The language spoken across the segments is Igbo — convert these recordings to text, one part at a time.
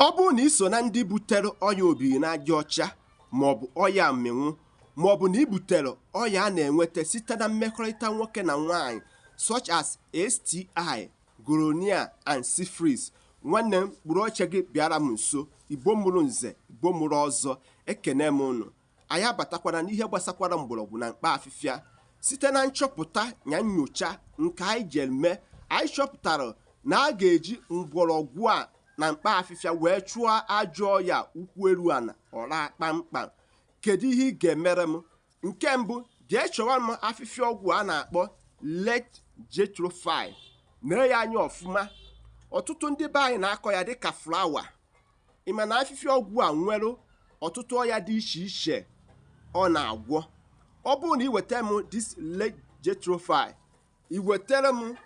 Ọ bụrụ na iso na ndị butere ọrịa obiri na ajaọcha maọbụ ọrịa mmịnwụ maọbụ na ibutere ọrịa a na-enweta site na mmekọrịta nwoke na nwanyị such as STI, gonorrhea and syphilis, nwanne m kpụrụ oche gị bịara m nso. Igbo mụrụ nze, Igbo mụrụ ọzọ, ekene m unu. Anyị abatakwara n'ihe gbasakwara mgbọrọgwụ na mkpa afịfịa site na nchọpụta na nyocha nke anyị ji eme. Anyị chọpụtara na a ga-eji mgbọrọgwụ a na mkpa afịfịa wee chụọ ajọ ọrịa ukwu eru ana ọra kpamkpam. Kedu ihe ị ga-emere m? Nke mbụ, jee chọwa m afịfịa ọgwụ a na-akpọ letrozole. Nee ya anya ọfụma. Ọtụtụ ndị be anyị na-akọ ya dịka flawa. Ịma na afịfịa ọgwụ a nwere ọtụtụ ọrịa dị iche iche ọ na-agwọ. Ọ bụrụ na ị weta m this letrozole, ị wetara m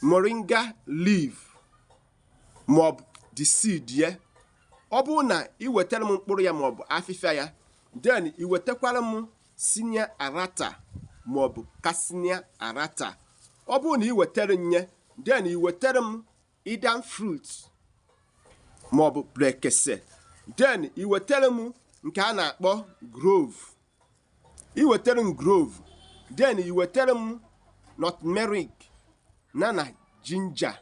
moringa leaf maọbụ the seed ya. Ọ bụrụ na ị wetara m mkpụrụ ya maọbụ afịfịa ya, then ị wetakwara m sinia arata maọbụ kasinia arata. Ọ bụrụ na ị wetara nye, then ị wetara m idan fruit maọbụ brekese. Then ị wetara m nke a na-akpọ grove. Ị wetara m grove, then ị wetara m nutmeric na ginger.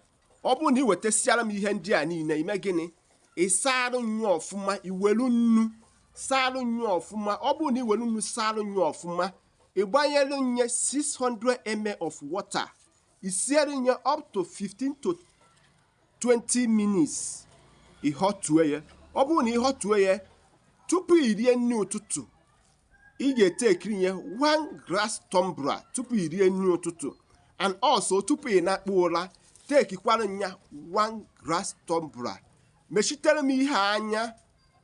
Ọ bụrụ na ị wetasiara m ihe ndị a niile, ime gịnị? Ị sarụ nnu ọfụma, iwelu nnu sarụ nnu ọfụma. Ọ bụrụ na iwelu nnu sarụ nnu ọfụma, ị gbanyere nye 600 ml of water. Ị siere nye up to 15 to 20 minutes. Ị họtue ya. Ọ bụrụ na ị họtue ya, tupu ị rie nri ụtụtụ, ị ga-etekiri nye 1 glass tumbler tupu ị rie nri ụtụtụ. And also tupu ị na-akpụ ụra, tekikwara nya 1 glass tumbler. Mechitere m ihe anya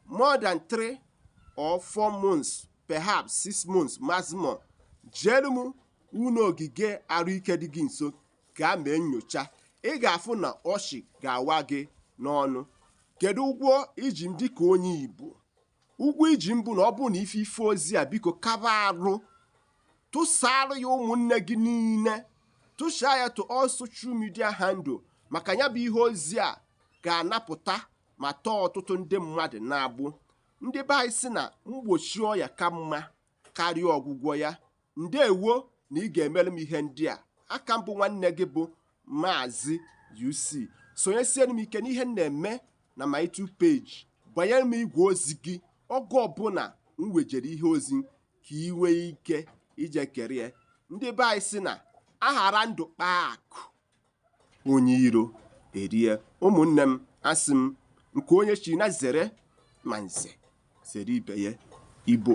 more than 3 or 4 months, perhaps 6 months maximum. Jere m ụlọ ogige arụike dị gị nso gaa mee nyocha. Ị ga-afụ na ọchị ga-awa gị n'ọnụ. Kedu ụgwọ iji m dịka onye Igbo? Ụgwọ iji m bụ na ọ bụrụ na ife ozi a, biko kaba arụ tụsara ya ụmụnne gị niile. Tụsaa ya to all social media handle, maka ya bụ ihe ozi a ga-anapụta ma tọọ ọtụtụ ndị mmadụ na-agbụ. Ndị be anyị sị na mgbochi ọya ka mma karịa ọgwụgwọ ya. Ndewo na ị ga-emere m ihe ndị a. Aka mbụ nwanne gị bụ Maazi-UC. Sonyesiere m ike n'ihe m na-eme na my YouTube page. Banyere m igwe ozi gị oge ọbụla m wejere ihe ozi ka ị nwee ike ije kerie. Ndị be anyị sị na aghara ndụ kpaa akụ, onye iro erie. Ụmụnne m, asị m nke onye chi na zere ma nze zere ibe ya. Igbo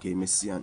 ka emesịa.